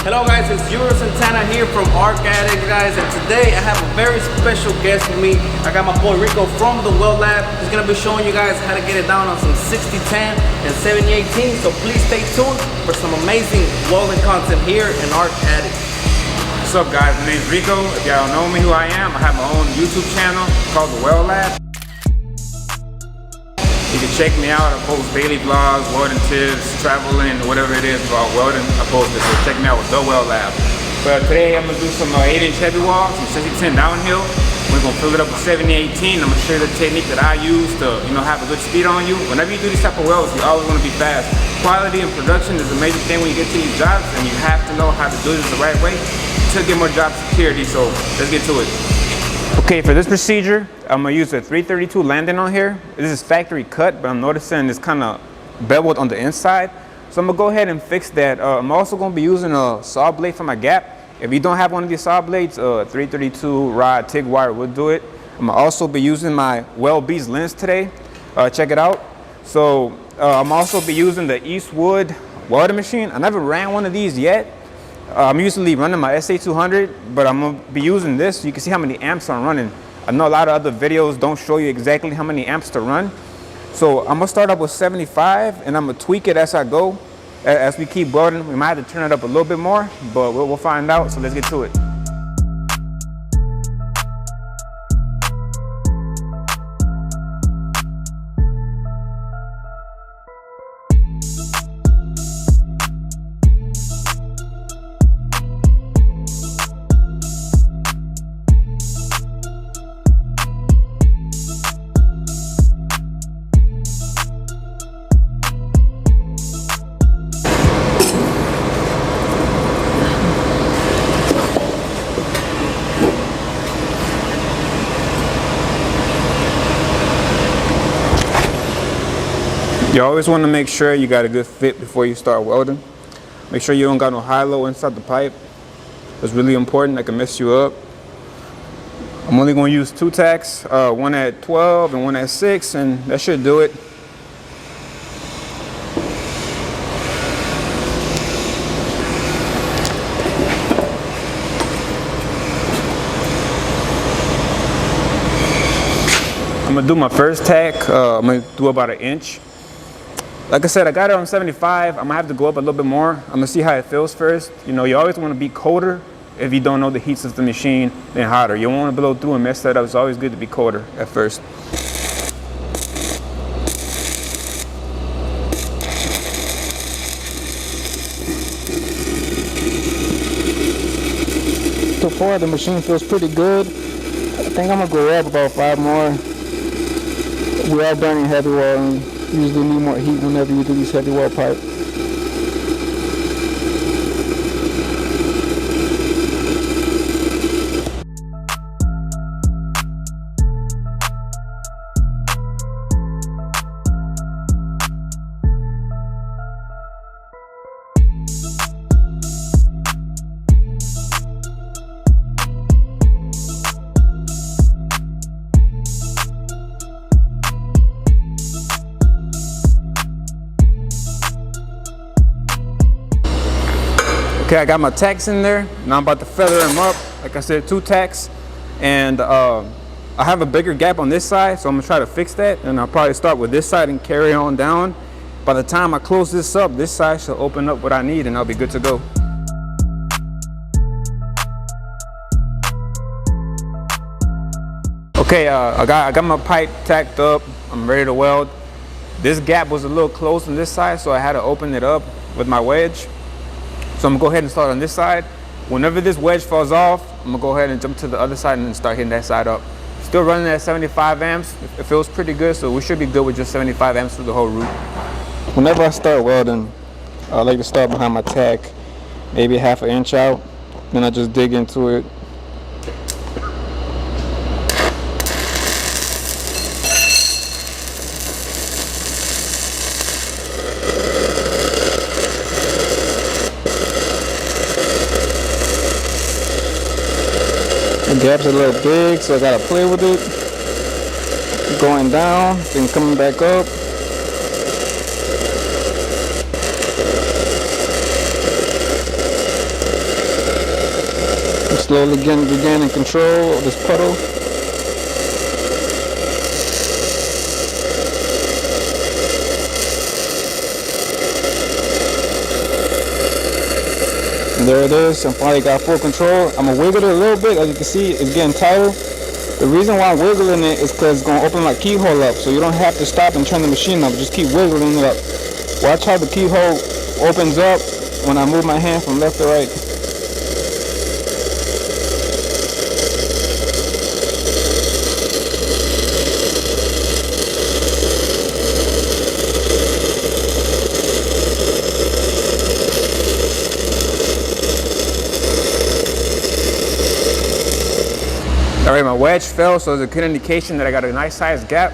Hello guys, it's Euro Santana here from Arc Addict, guys, and today I have a very special guest with me. I got my boy Rico from the Weld Lab. He's gonna be showing you guys how to get it down on some 6010 and 7018. So please stay tuned for some amazing welding content here in Arc Addict. What's up guys, my name's Rico. If y'all don't know me who I am, I have my own YouTube channel called the Weld Lab. You can check me out. I post daily vlogs, welding tips, traveling, whatever it is about welding. I post it, so check me out with the Weld Lab. But today I'm gonna do some 8-inch heavy wall, some 6010 downhill. We're gonna fill it up with 7018. I'm gonna show you the technique that I use to, have a good speed on you. Whenever you do these type of welds, you always wanna be fast. Quality and production is a major thing when you get to these jobs, and you have to know how to do this the right way to get more job security. So let's get to it. Okay, for this procedure, I'm gonna use a 332 landing on here. This is factory cut, but I'm noticing it's kind of beveled on the inside. So I'm gonna go ahead and fix that. I'm also gonna be using a saw blade for my gap. If you don't have one of these saw blades, 332 rod TIG wire will do it. I'm gonna also be using my Weld Beast lens today. Check it out. So I'm also be using the Eastwood welding machine. I never ran one of these yet. I'm usually running my SA200, but I'm gonna be using this so you can see how many amps I'm running. I know a lot of other videos don't show you exactly how many amps to run. So I'm gonna start up with 75 and I'm gonna tweak it as I go. As we keep welding, we might have to turn it up a little bit more, but we'll find out, so let's get to it. You always want to make sure you got a good fit before you start welding. Make sure you don't got no high-low inside the pipe. It's really important. That can mess you up. I'm only going to use 2 tacks, one at 12 and one at 6, and that should do it. I'm going to do my first tack. I'm going to do about 1 inch. Like I said, I got it on 75. I'm gonna have to go up a little bit more. I'm gonna see how it feels first. You always wanna be colder if you don't know the heats of the machine than hotter. You don't wanna blow through and mess that up. It's always good to be colder at first. So far, the machine feels pretty good. I think I'm gonna go up about 5 more. We are burning heavy welding. Usually need more heat whenever you do these heavy weld pipe. Okay, I got my tacks in there. Now I'm about to feather them up. Like I said, 2 tacks. And I have a bigger gap on this side, so I'm gonna try to fix that. And I'll probably start with this side and carry on down. By the time I close this up, this side should open up what I need and I'll be good to go. Okay, I got my pipe tacked up. I'm ready to weld. This gap was a little close on this side, so I had to open it up with my wedge. So I'm gonna go ahead and start on this side. Whenever this wedge falls off, I'm gonna go ahead and jump to the other side and then start hitting that side up. Still running at 75 amps. It feels pretty good, so we should be good with just 75 amps through the whole route. Whenever I start welding, I like to start behind my tack, maybe 1/2 inch out. Then I just dig into it. The gap's a little big, so I gotta play with it. Going down, then coming back up. I'm slowly regaining control of this puddle. And there it is. I finally got full control. I'm gonna wiggle it a little bit. As you can see, it's getting tighter. The reason why I'm wiggling it is because it's gonna open my keyhole up, so you don't have to stop and turn the machine up. Just keep wiggling it up. Watch how the keyhole opens up when I move my hand from left to right. Alright, my wedge fell, so it's a good indication that I got a nice sized gap.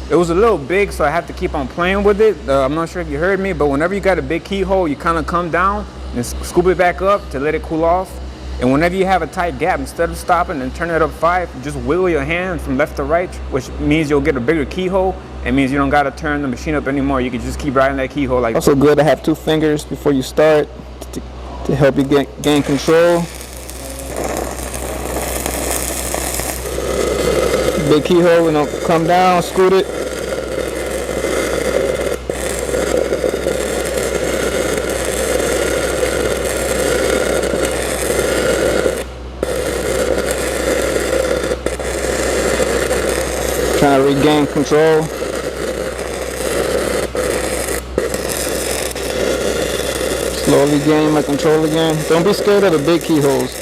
It was a little big, so I have to keep on playing with it. I'm not sure if you heard me, but whenever you got a big keyhole, you kind of come down and scoop it back up to let it cool off. And whenever you have a tight gap, instead of stopping and turning it up 5, just wiggle your hand from left to right, which means you'll get a bigger keyhole. It means you don't got to turn the machine up anymore. You can just keep riding that keyhole like that. Also good to have 2 fingers before you start to help you gain control. Big keyhole, come down, scoot it. Trying to regain control. Slowly gain my control again. Don't be scared of the big keyholes.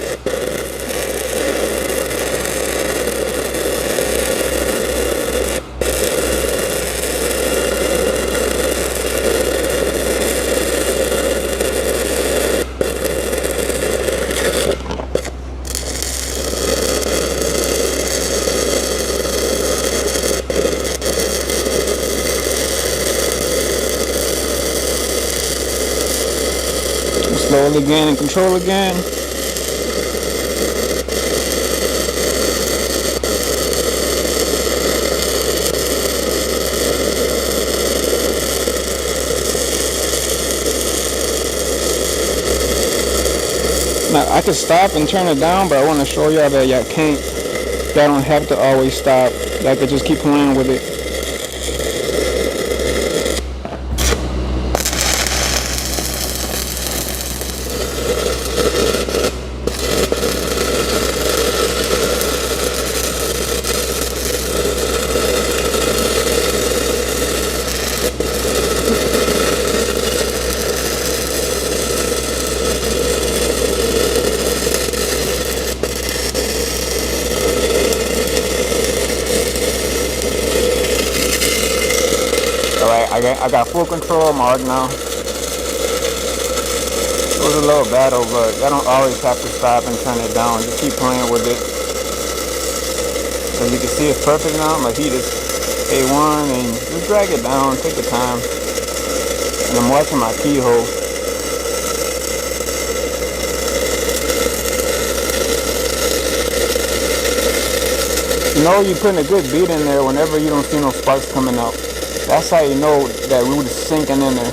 Slowly gaining control again. Now I could stop and turn it down, but I want to show y'all that y'all don't have to always stop. Y'all could just keep playing with it. I got full control of my arc now. It was a little battle, but I don't always have to stop and turn it down. Just keep playing with it. As you can see, it's perfect now. My heat is A1, and just drag it down, take your time. And I'm watching my keyhole. You know you're putting a good beat in there whenever you don't see no sparks coming out. That's how you know that root is sinking in there.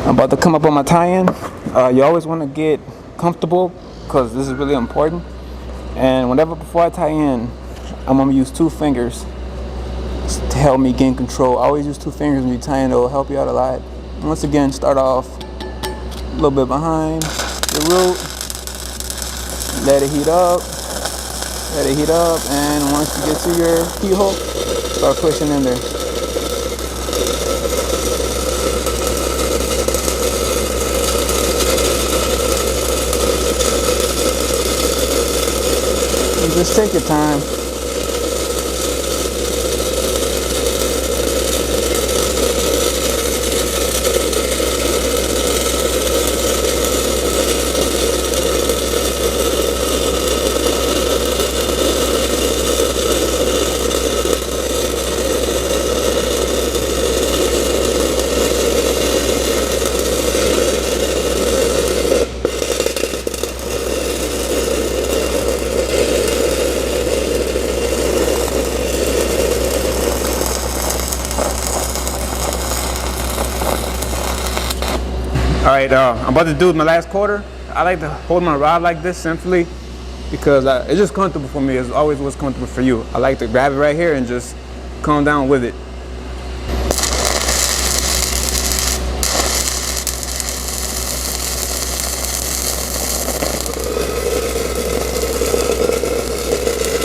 I'm about to come up on my tie-in. You always want to get comfortable because this is really important. And before I tie in, I'm going to use 2 fingers to help me gain control. I always use 2 fingers when you tie in. It will help you out a lot. Once again, start off a little bit behind the root. Let it heat up. And once you get to your keyhole, start pushing in there. And just take your time. right, I'm about to do my last quarter. I like to hold my rod like this simply because it's just comfortable for me. It's always what's comfortable for you. I like to grab it right here and just come down with it.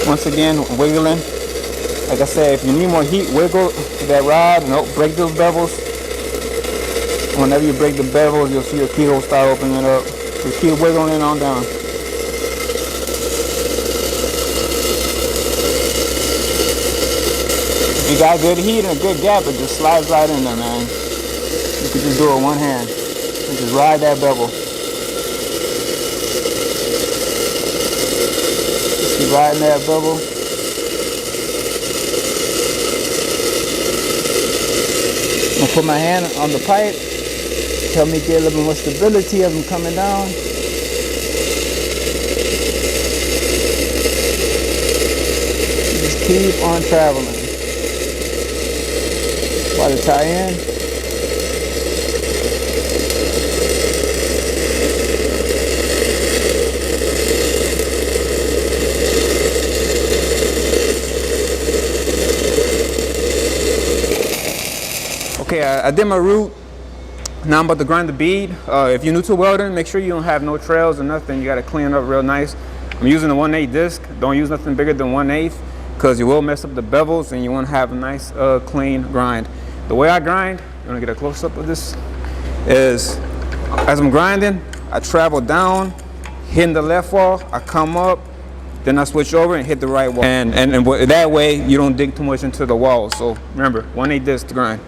Once again, wiggling. Like I said, if you need more heat, wiggle that rod. Nope, break those bevels. Whenever you break the bevels, you'll see your keyhole start opening up. So keep wiggling it on down. If you got good heat and a good gap, it just slides right in there, man. You can just do it with one hand and just ride that bevel. Just keep riding that bevel. I'm gonna put my hand on the pipe. Help me get a little more stability as I'm coming down. Just keep on traveling. While to tie in. Okay, I did my root. Now I'm about to grind the bead. If you're new to welding, make sure you don't have no trails or nothing. You gotta clean it up real nice. I'm using a 1/8 disc. Don't use nothing bigger than 1/8 because you will mess up the bevels and you wanna have a nice clean grind. The way I grind, you wanna get a close up of this, is as I'm grinding, I travel down, hitting the left wall, I come up, then I switch over and hit the right wall. And that way you don't dig too much into the wall. So remember, 1/8 disc to grind.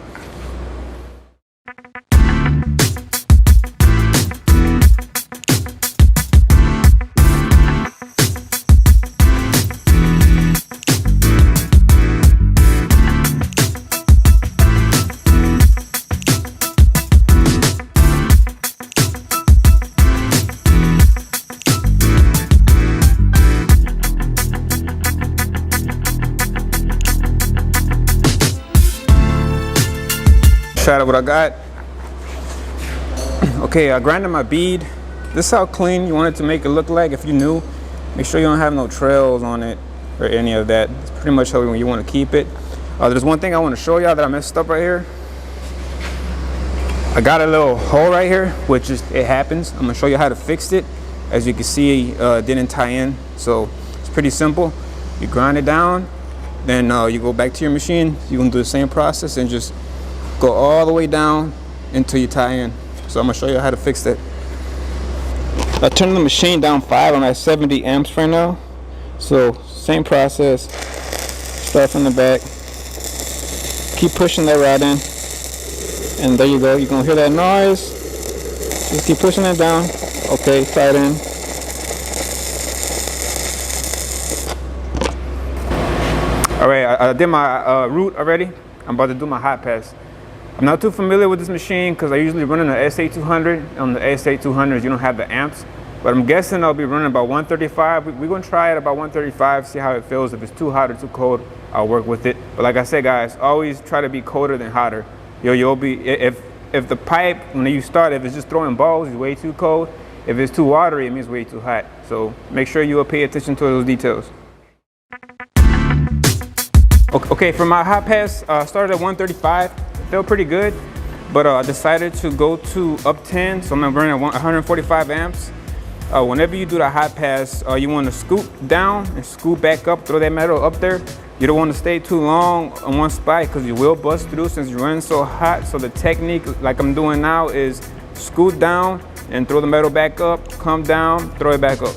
Shot of what I got. Okay, I grinded my bead. This is how clean you want it to make it look like. If you're new, make sure you don't have no trails on it or any of that. It's pretty much how you want to keep it. There's one thing I want to show y'all that I messed up right here. I got a little hole right here, which is, it happens. I'm gonna show you how to fix it. As you can see, it didn't tie in, so it's pretty simple. You grind it down, then you go back to your machine. You're gonna do the same process and just go all the way down until you tie in. So I'm gonna show you how to fix that. I turned the machine down 5. I'm at 70 amps right now. So same process. Start from the back. Keep pushing that rod in. And there you go. You're gonna hear that noise. Just keep pushing it down. Okay, tie it in. All right, I did my root already. I'm about to do my hot pass. I'm not too familiar with this machine because I usually run an SA200. On the SA200s, you don't have the amps, but I'm guessing I'll be running about 135. We're gonna try it about 135, see how it feels. If it's too hot or too cold, I'll work with it. But like I said, guys, always try to be colder than hotter. You'll be, if the pipe, when you start, if it's just throwing balls, it's way too cold. If it's too watery, it means way too hot. So make sure you will pay attention to those details. Okay, for my hot pass, started at 135. Felt pretty good, but I decided to go to up 10, so I'm gonna run at 145 amps. Whenever you do the hot pass, you want to scoop down and scoop back up, throw that metal up there. You don't want to stay too long on one spot because you will bust through since you're running so hot. So the technique, like I'm doing now, is scoot down and throw the metal back up, come down, throw it back up.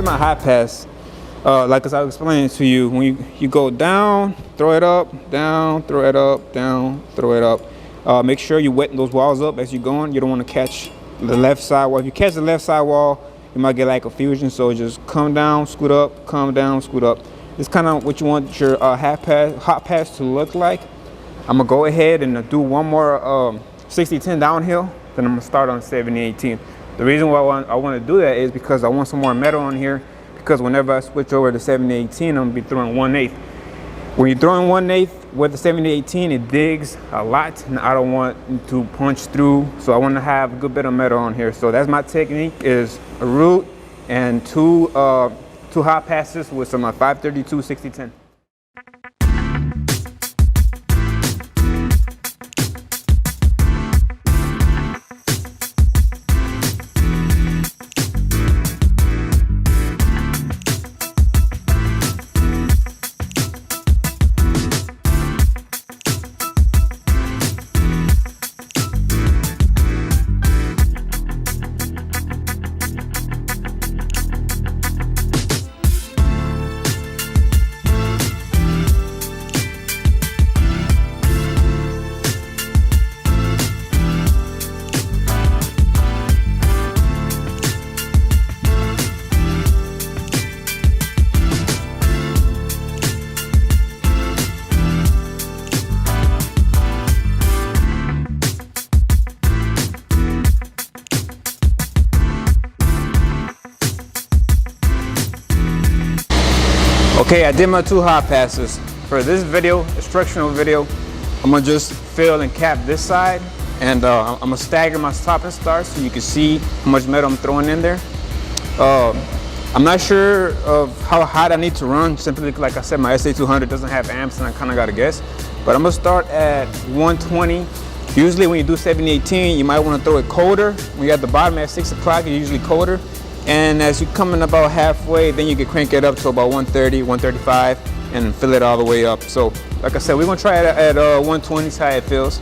my hot pass, like as I was explaining to you, when you go down, throw it up, down, throw it up, down, throw it up. Make sure you wet those walls up as you're going. You don't want to catch the left side wall. If you catch the left side wall, you might get like a fusion. So just come down, scoot up, come down, scoot up. It's kind of what you want your hot pass to look like. I'm gonna go ahead and do one more 60-10 downhill, then I'm gonna start on 70-18. The reason why I want to do that is because I want some more metal on here, because whenever I switch over to 70-18, I'm gonna be throwing 1/8. When you're throwing 1/8 with the 70-18, it digs a lot, and I don't want to punch through, so I want to have a good bit of metal on here. So that's my technique, is a root and two hot passes with some 532 60-10. Okay, I did my 2 hot passes. For this video, instructional video, I'm gonna just fill and cap this side, and I'm gonna stagger my stop and start so you can see how much metal I'm throwing in there. I'm not sure of how hot I need to run, simply like I said, my SA200 doesn't have amps and I kinda gotta guess. But I'm gonna start at 120. Usually when you do 70-18, you might wanna throw it colder. When you're at the bottom at 6 o'clock, it's usually colder. And as you come in about halfway, then you can crank it up to about 130, 135, and fill it all the way up. So, like I said, we're gonna try it at 120, see how it feels.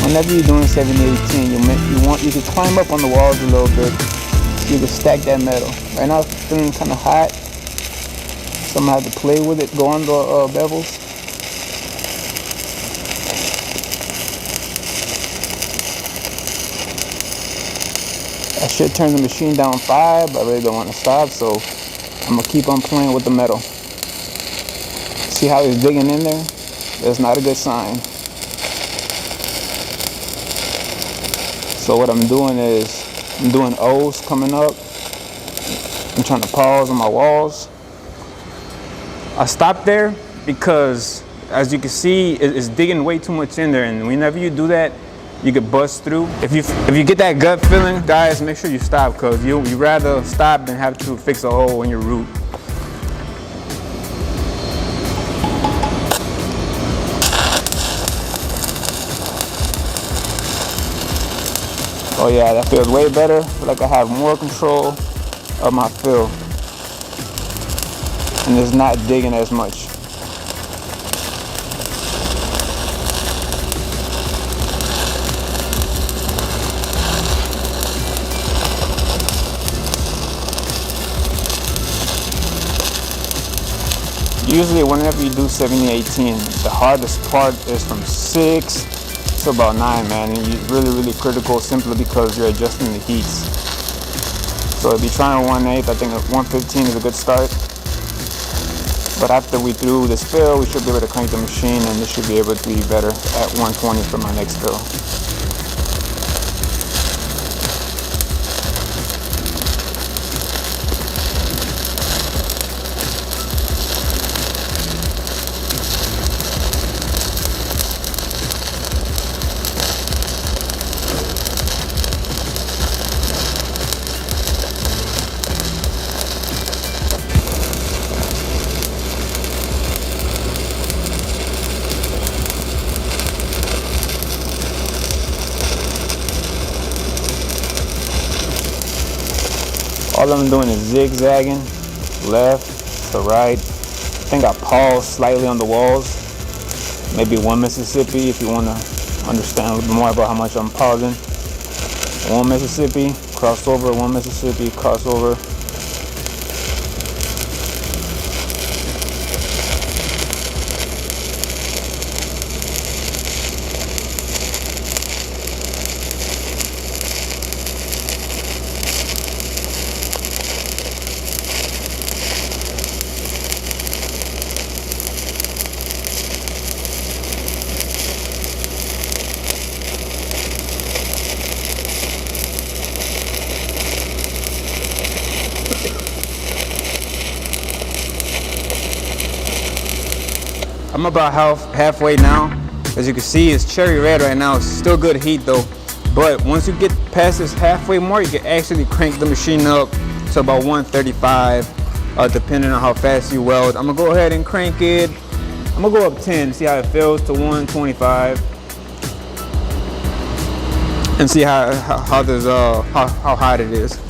Whenever you're doing 70-18, you can climb up on the walls a little bit. You can stack that metal. Right now it's feeling kind of hot, so I'm gonna have to play with it, go on the bevels. I should turn the machine down 5, but I really don't want to stop, so I'm gonna keep on playing with the metal. See how it's digging in there? That's not a good sign. So what I'm doing is, I'm doing O's coming up. I'm trying to pause on my walls. I stopped there because, as you can see, it's digging way too much in there, and whenever you do that, you could bust through. If you get that gut feeling, guys, make sure you stop, because you rather stop than have to fix a hole in your root. Oh yeah, that feels way better. I feel like I have more control of my fill, and it's not digging as much. Usually whenever you do 70-18, the hardest part is from 6 to about 9, man, and you're really critical, simply because you're adjusting the heats. So if you're trying 1/8, I think 115 is a good start. But after we do this fill, we should be able to crank the machine, and this should be able to be better at 120 for my next fill. All I'm doing is zigzagging left to right. I think I paused slightly on the walls. Maybe 1 Mississippi if you want to understand a little bit more about how much I'm pausing. 1 Mississippi, crossover, 1 Mississippi, crossover. I'm about halfway now. As you can see, it's cherry red right now. It's still good heat though. But once you get past this halfway mark, you can actually crank the machine up to about 135, depending on how fast you weld. I'm gonna go ahead and crank it. I'm gonna go up 10, see how it feels, to 125, and see how hot it is.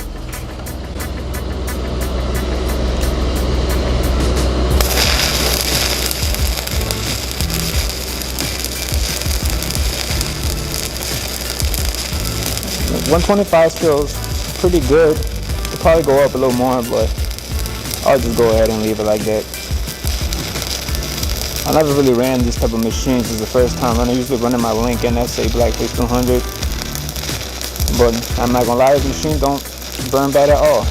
$125 feels pretty good. It'll probably go up a little more, but I'll just go ahead and leave it like that. I never really ran these type of machines. This is the first time. I'm usually running my Link NSA Blackface 200, but I'm not gonna lie, this machine don't burn bad at all.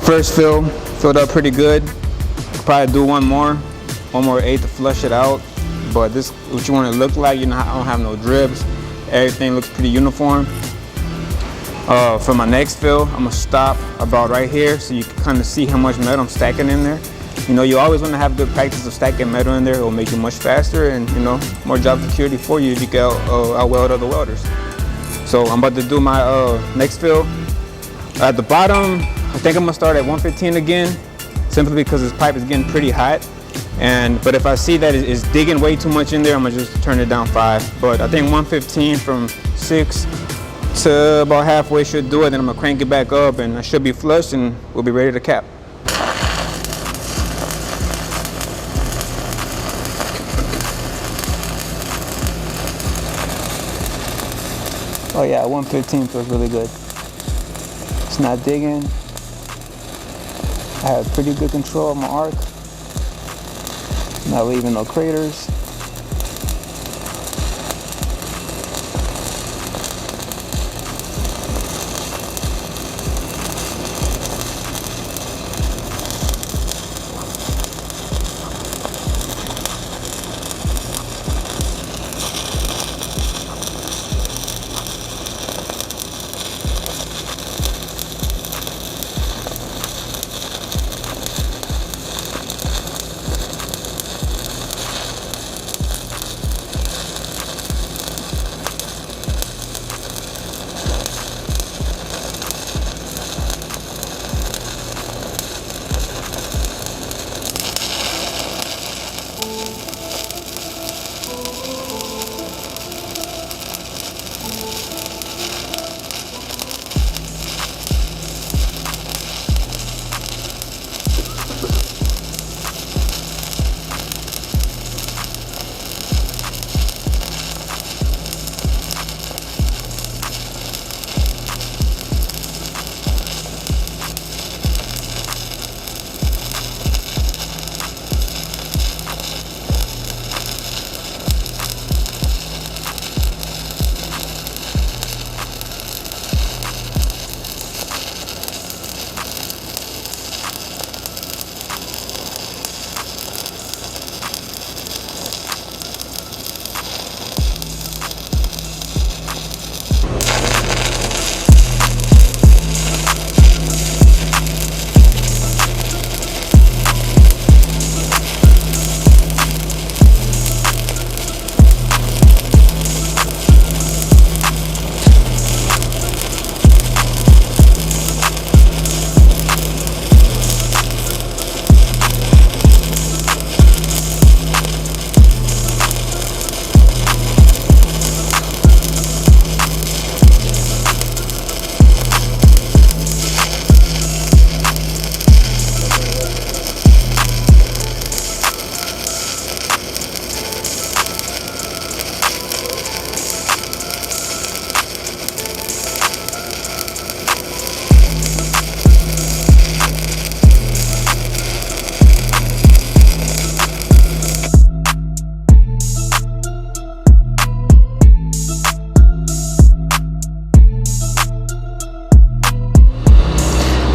First filled up pretty good. Probably do one more 8 to flush it out. But this what you want it to look like. You know, I don't have no drips. Everything looks pretty uniform. For my next fill, I'm gonna stop about right here so you can kind of see how much metal I'm stacking in there. You know, you always want to have good practice of stacking metal in there. It will make you much faster and, you know, more job security for you if you can out-weld other welders. So I'm about to do my next fill. At the bottom, I think I'm gonna start at 115 again, simply because this pipe is getting pretty hot. But if I see that it's digging way too much in there, I'm gonna just turn it down 5. But I think 115 from 6 to about halfway should do it. Then I'm gonna crank it back up and I should be flush and we'll be ready to cap. Oh yeah, 115 feels really good. It's not digging. I have pretty good control of my arc. Not leaving no craters.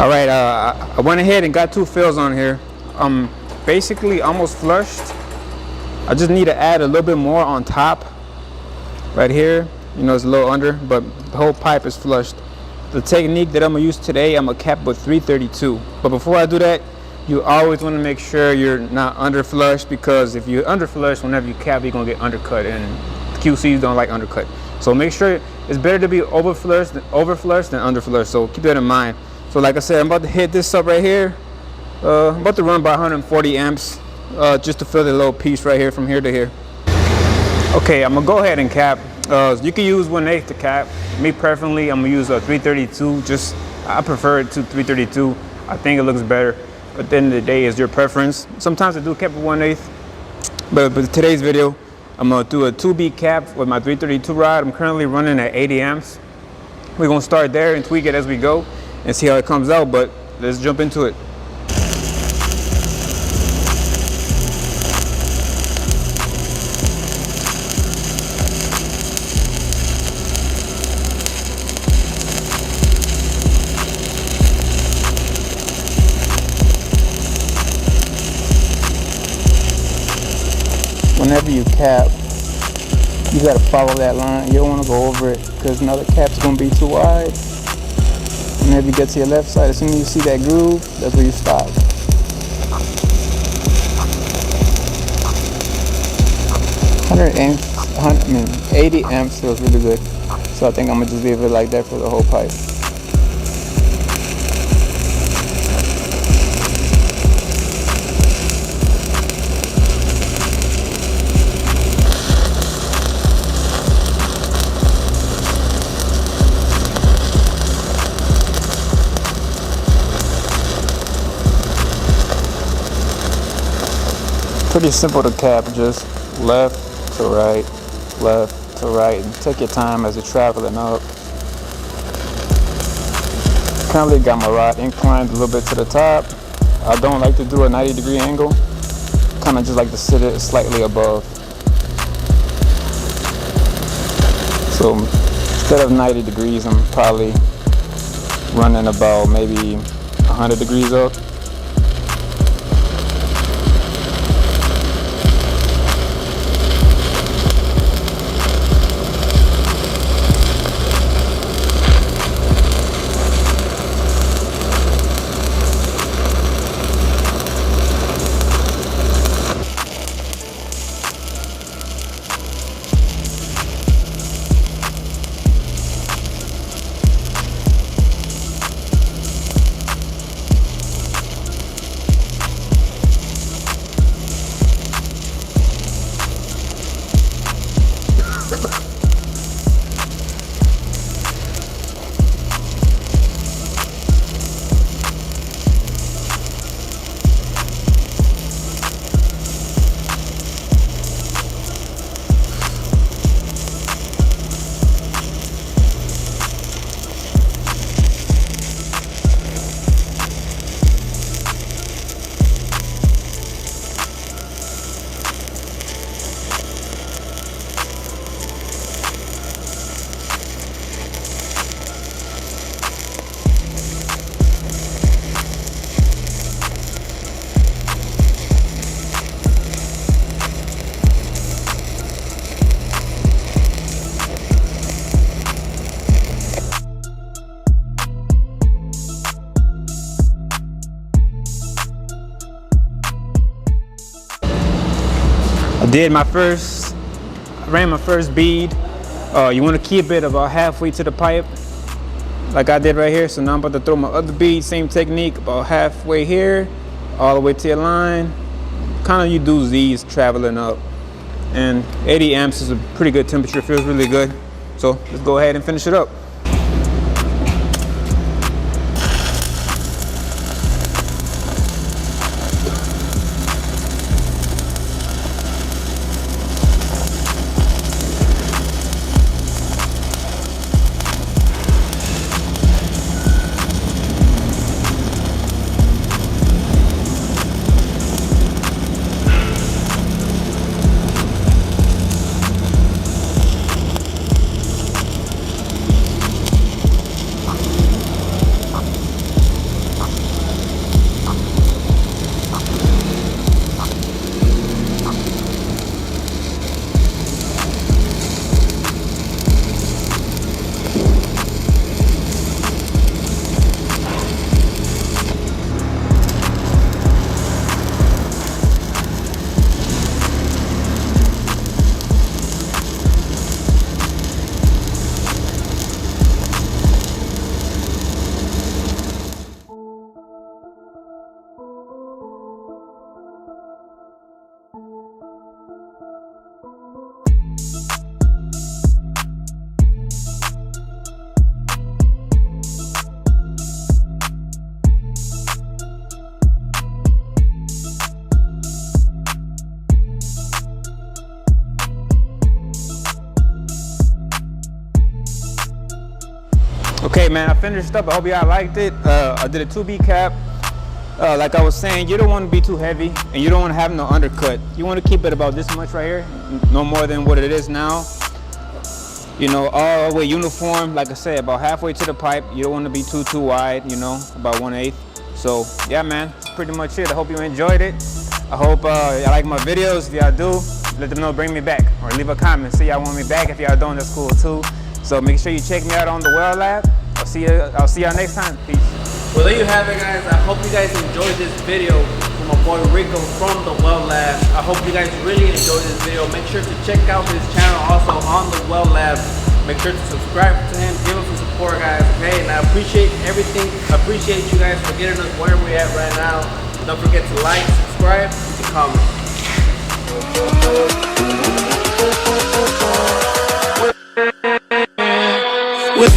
All right, I went ahead and got 2 fills on here. Basically almost flushed. I just need to add a little bit more on top right here. You know, it's a little under, but the whole pipe is flushed. The technique that I'm gonna use today, I'm gonna cap with 332. But before I do that, you always want to make sure you're not under flush, because if you're under flush, whenever you cap, you're gonna get undercut, and QCs don't like undercut. So make sure it's better to be over flushed than under flushed. So keep that in mind. So like I said, I'm about to hit this up right here. I'm about to run by 140 amps just to fill the little piece right here from here to here. Okay, I'm gonna go ahead and cap. You can use 1/8 to cap. Me personally, I'm gonna use a 332. I prefer it to 332. I think it looks better. But at the end of the day, it's your preference. Sometimes I do cap with 1/8. But today's video, I'm gonna do a 2B cap with my 332 rod. I'm currently running at 80 amps. We're gonna start there and tweak it as we go and see how it comes out. But let's jump into it. Whenever you cap, you gotta follow that line. You don't wanna go over it, because now the cap's gonna be too wide. Whenever you get to your left side, as soon as you see that groove, that's where you stop. 80 amps feels really good. So I think I'm gonna just leave it like that for the whole pipe. Pretty simple to cap, just left to right, and take your time as you're traveling up. Currently got my rod inclined a little bit to the top. I don't like to do a 90-degree angle, kind of just like to sit it slightly above. So instead of 90 degrees, I'm probably running about maybe 100 degrees up. I ran my first bead. You want to keep it about halfway to the pipe, like I did right here. So now I'm about to throw my other bead, same technique, about halfway here, all the way to your line. Kind of you do Z's traveling up. And 80 amps is a pretty good temperature, feels really good. So let's go ahead and finish it up. Okay, man, I finished up. I hope y'all liked it. I did a 2B cap. Like I was saying, you don't want to be too heavy and you don't want to have no undercut. You want to keep it about this much right here, no more than what it is now. You know, all the way uniform, like I said, about halfway to the pipe. You don't want to be too wide, you know, about 1/8. So yeah, man, that's pretty much it. I hope you enjoyed it. I hope y'all like my videos. If y'all do, let them know, bring me back, or leave a comment, say y'all want me back. If y'all don't, that's cool too. So make sure you check me out on the Weld Lab. I'll see y'all next time. Peace. Well, there you have it, guys. I hope you guys enjoyed this video from my boy Rico from the Weld Lab. I hope you guys really enjoyed this video. Make sure to check out his channel also on the Weld Lab. Make sure to subscribe to him, give him some support, guys. Okay, and I appreciate everything. I appreciate you guys for getting us where we're at right now. Don't forget to like, subscribe, and comment. With